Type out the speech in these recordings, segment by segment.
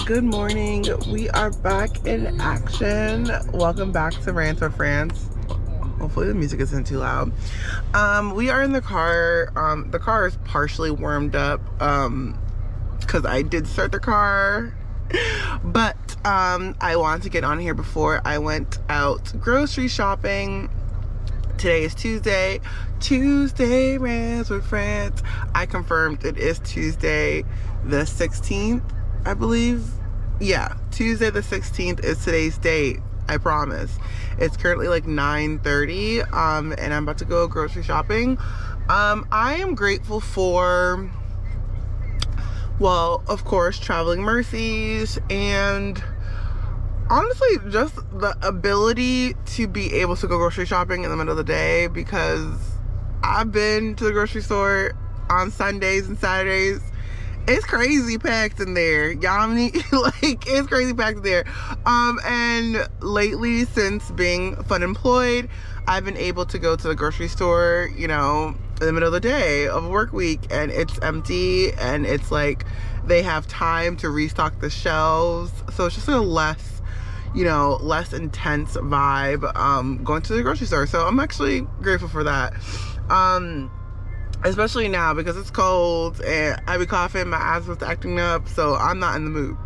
Good morning. We are back in action. Welcome back to Rants with Rants. Hopefully the music isn't too loud. We are in the car. The car is partially warmed up because I did start the car. But I wanted to get on here before I went out grocery shopping. Today is Tuesday. Tuesday Rants with Friends. I confirmed it is Tuesday the 16th, I believe. Yeah, Tuesday the 16th is today's date. I promise. It's currently like 9:30, and I'm about to go grocery shopping. I am grateful for, well, of course, Traveling Mercies, and honestly, just the ability to be able to go grocery shopping in the middle of the day, because I've been to the grocery store on Sundays and Saturdays. It's crazy packed in there. Y'all need, like, it's crazy packed in there. And lately, since being unemployed, I've been able to go to the grocery store, you know, in the middle of the day of a work week, and it's empty, and it's like they have time to restock the shelves. So it's just a less intense vibe going to the grocery store. So I'm actually grateful for that. Especially now because it's cold and I be coughing, my asthma's acting up, so I'm not in the mood.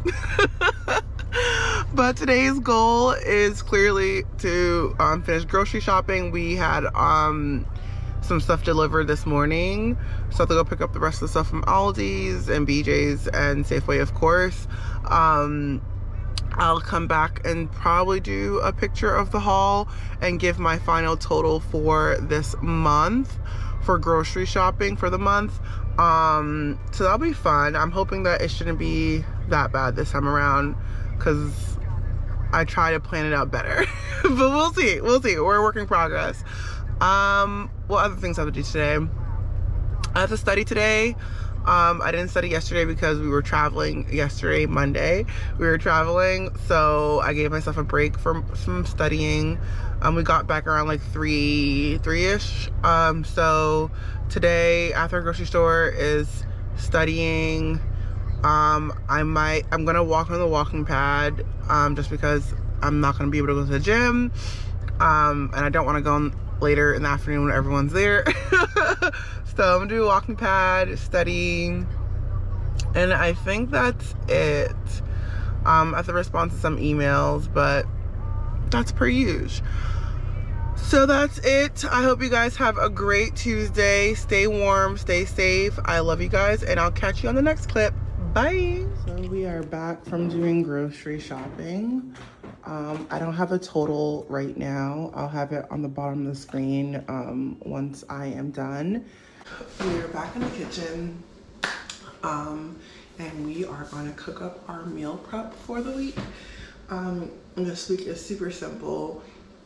But today's goal is clearly to finish grocery shopping. We had some stuff delivered this morning, so I have to go pick up the rest of the stuff from Aldi's and BJ's and Safeway, of course. I'll come back and probably do a picture of the haul and give my final total for this month for grocery shopping for the month. So that'll be fun. I'm hoping that it shouldn't be that bad this time around, because I try to plan it out better. But we'll see. We're a work in progress. What other things I have to do today? I have to study today. I didn't study yesterday because we were traveling yesterday, Monday. We were traveling, so I gave myself a break from studying. We got back around like 3-ish. So today, after a grocery store, is studying. I'm gonna walk on the walking pad, just because I'm not gonna be able to go to the gym. And I don't want to go later in the afternoon when everyone's there. So I'm gonna do a walking pad, studying, and I think that's it. I have to respond to some emails, but that's per usual. So that's it. I hope you guys have a great Tuesday. Stay warm, stay safe. I love you guys, and I'll catch you on the next clip. Bye. So we are back from doing grocery shopping. I don't have a total right now. I'll have it on the bottom of the screen once I am done. We are back in the kitchen, and we are going to cook up our meal prep for the week. This week is super simple.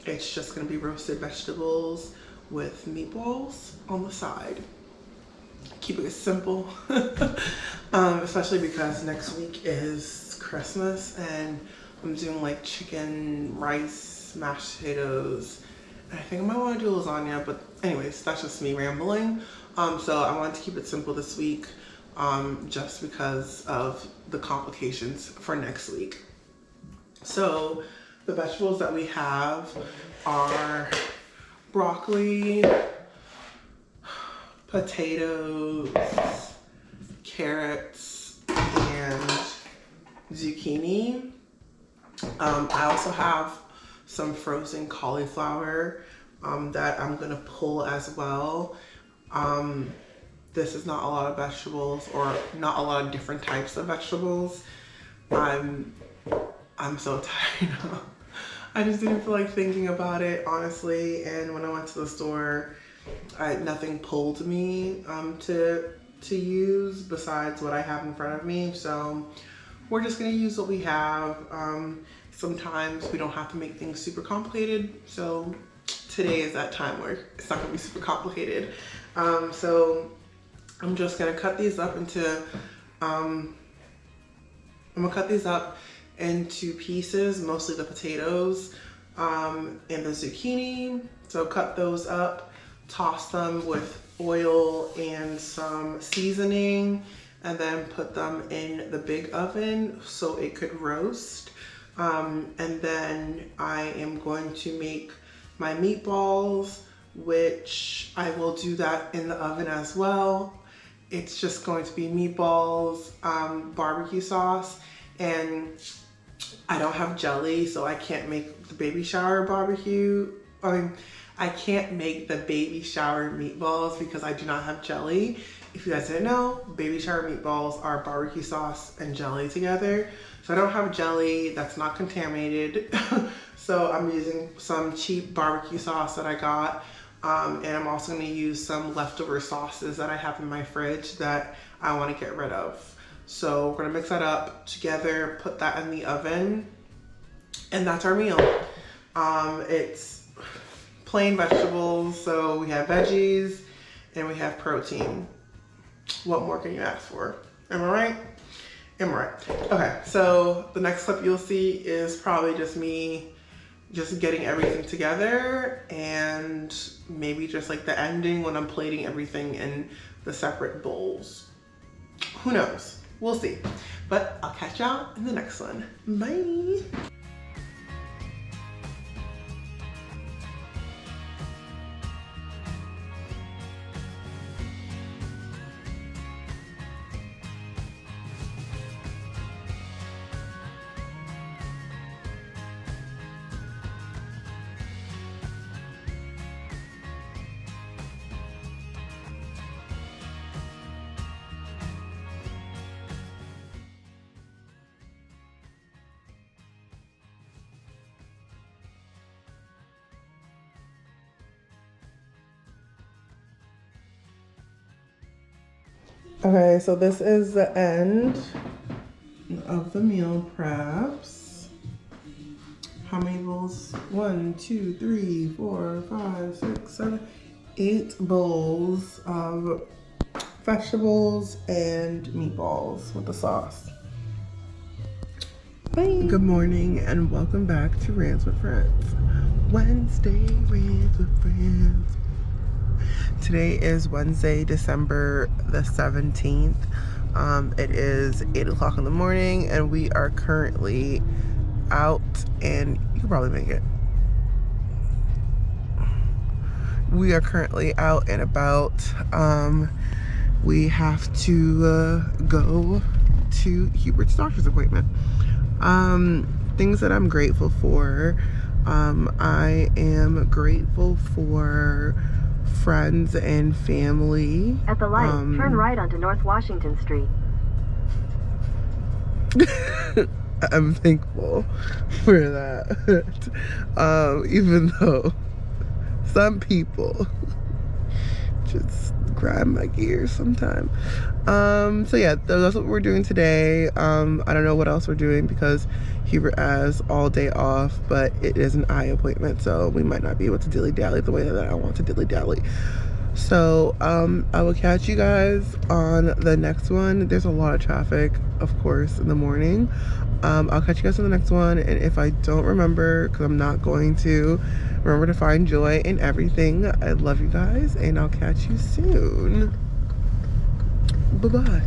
It's just going to be roasted vegetables with meatballs on the side. Keep it simple, especially because next week is Christmas, and I'm doing like chicken, rice, mashed potatoes, and I think I might want to do lasagna, but anyways, that's just me rambling. So I wanted to keep it simple this week, just because of the complications for next week. So the vegetables that we have are broccoli, potatoes, carrots, and zucchini. I also have some frozen cauliflower that I'm gonna pull as well. This is not a lot of vegetables, or not a lot of different types of vegetables. I'm so tired now. I just didn't feel like thinking about it, honestly, and when I went to the store, nothing pulled me to use besides what I have in front of me. So we're just gonna use what we have. Sometimes we don't have to make things super complicated, so today is that time where it's not gonna be super complicated. So I'm just gonna cut these up into pieces, mostly the potatoes and the zucchini. So cut those up, toss them with oil and some seasoning, and then put them in the big oven so it could roast. And then I am going to make my meatballs, which I will do that in the oven as well. It's just going to be meatballs, barbecue sauce, and I don't have jelly, so I can't make the baby shower barbecue. I can't make the baby shower meatballs because I do not have jelly. If you guys didn't know, baby shower meatballs are barbecue sauce and jelly together. So I don't have jelly that's not contaminated. So I'm using some cheap barbecue sauce that I got. And I'm also gonna use some leftover sauces that I have in my fridge that I wanna get rid of. So we're gonna mix that up together, put that in the oven, and that's our meal. It's plain vegetables, so we have veggies and we have protein. What more can you ask for? Am I right? Am I right? Okay, so the next clip you'll see is probably just me just getting everything together, and maybe just like the ending when I'm plating everything in the separate bowls. Who knows? We'll see. But I'll catch y'all in the next one. Bye. Okay, so this is the end of the meal preps. How many bowls? 1, 2, 3, 4, 5, 6, 7, 8 bowls of vegetables and meatballs with the sauce. Bye. Good morning and welcome back to Rants with Friends. Wednesday Rants with Friends. Today is Wednesday, December the 17th. It is 8 o'clock in the morning and we are currently out, and you can probably make it. We are currently out and about. We have to go to Hubert's doctor's appointment. Things that I'm grateful for. I am grateful for friends and family. At the light, turn right onto North Washington Street. I'm thankful for that. Even though some people just grind my gears sometimes. So yeah, that's what we're doing today. I don't know what else we're doing because Hubert has all day off, but it is an eye appointment, so we might not be able to dilly-dally the way that I want to dilly-dally. So I will catch you guys on the next one. There's a lot of traffic, of course, in the morning. I'll catch you guys on the next one, and if I don't remember, because I'm not going to, remember to find joy in everything. I love you guys, and I'll catch you soon. Bye-bye.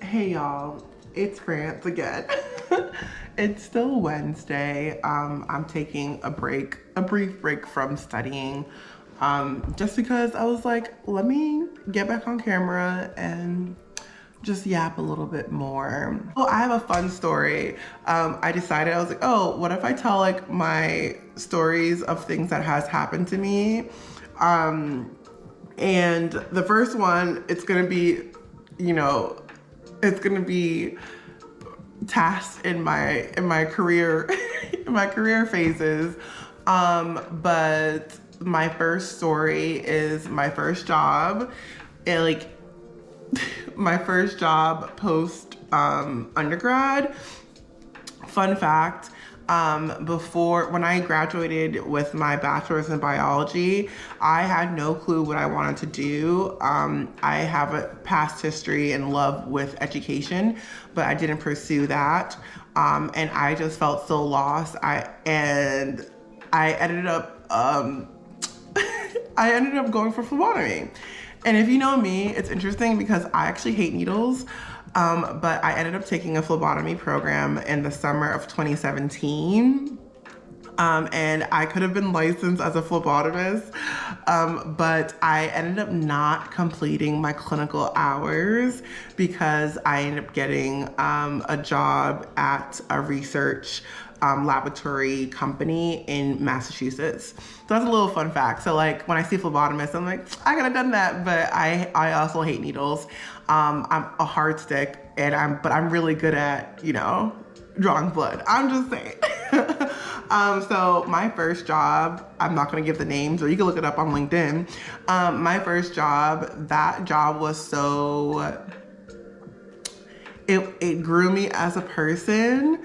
Hey y'all, it's Rants again. It's still Wednesday. I'm taking a brief break from studying, just because I was like, let me get back on camera and just yap a little bit more. Oh, I have a fun story. I decided, I was like, oh, what if I tell like my stories of things that has happened to me? And the first one, it's gonna be, you know, it's gonna be tasks in my career in my career phases, but my first story is my first job, and like my first job post undergrad. Fun fact, when I graduated with my bachelor's in biology, I had no clue what I wanted to do. I have a past history and love with education, but I didn't pursue that. And I just felt so lost. I ended up I ended up going for phlebotomy. And if you know me, it's interesting because I actually hate needles. But I ended up taking a phlebotomy program in the summer of 2017. And I could have been licensed as a phlebotomist, but I ended up not completing my clinical hours because I ended up getting a job at a research laboratory company in Massachusetts. So that's a little fun fact. So like when I see phlebotomist, I'm like, I could have done that, but I also hate needles. I'm a hard stick, but I'm really good at, drawing blood. I'm just saying. So my first job, I'm not gonna give the names, or you can look it up on LinkedIn. My first job, that job was so, it grew me as a person,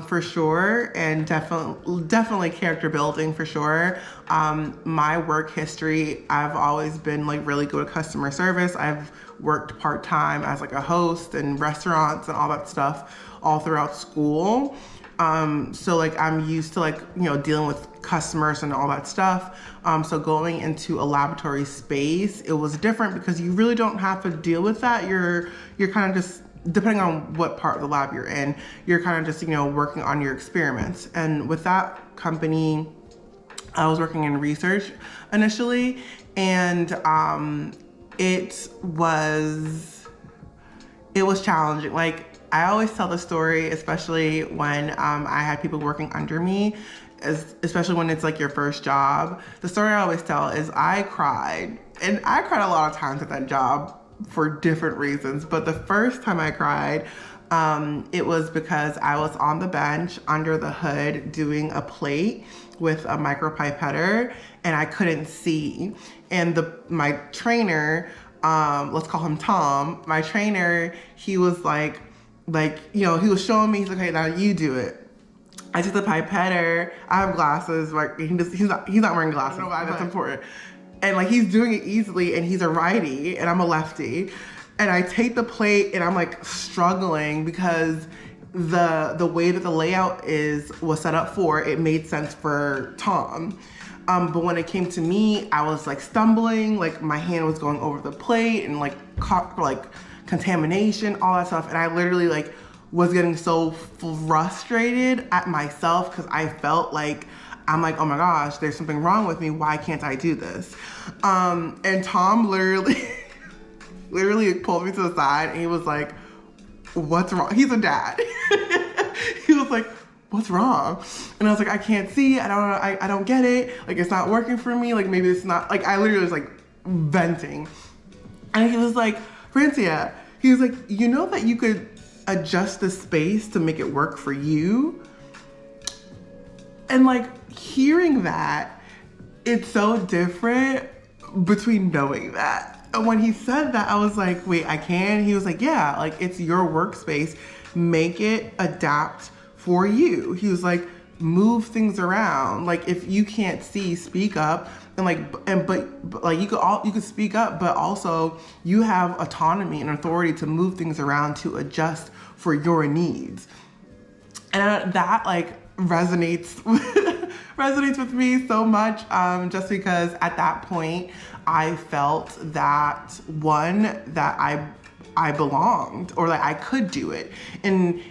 for sure, and definitely character building for sure. My work history, I've always been like really good at customer service. I've worked part-time as like a host in restaurants and all that stuff all throughout school. So like I'm used to like, dealing with customers and all that stuff. So going into a laboratory space, it was different because you really don't have to deal with that. You're kind of just, depending on what part of the lab you're in, you're kind of just, working on your experiments. And with that company, I was working in research initially, and it was challenging. Like I always tell the story, especially when I had people working under me, especially when it's like your first job. The story I always tell is I cried, and I cried a lot of times at that job for different reasons. But the first time I cried, it was because I was on the bench under the hood doing a plate with a micropipetter, and I couldn't see. And my trainer, let's call him Tom, my trainer, he was like, he was showing me, he's like, hey, now you do it. I took the pipetter, I have glasses, like he's not wearing glasses. I don't know why that's important. And like he's doing it easily, and he's a righty and I'm a lefty. And I take the plate and I'm like struggling because the way that the layout was set up for, it made sense for Tom. But when it came to me, I was like stumbling, like my hand was going over the plate and like contamination, all that stuff. And I literally like was getting so frustrated at myself because I felt like, I'm like, oh my gosh, there's something wrong with me. Why can't I do this? And Tom literally pulled me to the side and he was like, what's wrong? He's a dad. He was like, what's wrong? And I was like, I can't see. I don't get it. Like, it's not working for me. Like, maybe it's not, like, I literally was like venting. And he was like, Francia, he was like, you know that you could adjust the space to make it work for you? And like hearing that, it's so different between knowing that. And when he said that, I was like, wait, I can? He was like, yeah, like it's your workspace. Make it adapt for you. He was like, move things around. Like if you can't see, speak up. And but like you could speak up, but also you have autonomy and authority to move things around to adjust for your needs. And that like resonates with me so much, just because at that point I felt that I belonged, or like I could do it, and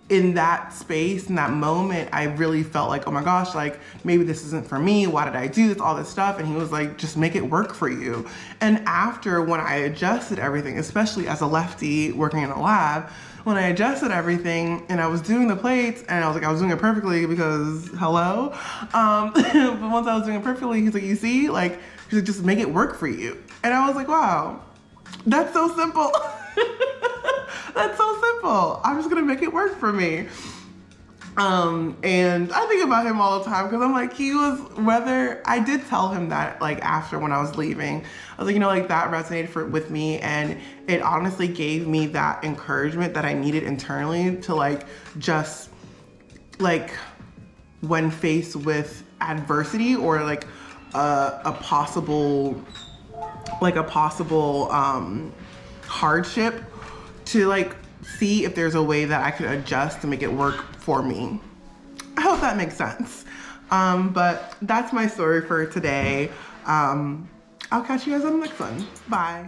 in that space, in that moment, I really felt like, oh my gosh, like maybe this isn't for me. Why did I do this, all this stuff? And he was like, just make it work for you. And after, when I adjusted everything, especially as a lefty working in a lab, when I adjusted everything and I was doing the plates, and I was like, I was doing it perfectly because hello. But once I was doing it perfectly, he's like, you see, like, he's like, just make it work for you. And I was like, wow, that's so simple. That's so simple. I'm just gonna make it work for me. And I think about him all the time because I'm like, I did tell him that like after when I was leaving, I was like, like that resonated with me, and it honestly gave me that encouragement that I needed internally to like just like when faced with adversity or like a possible hardship, to like see if there's a way that I could adjust to make it work for me. I hope that makes sense. But that's my story for today. I'll catch you guys on the next one. Bye.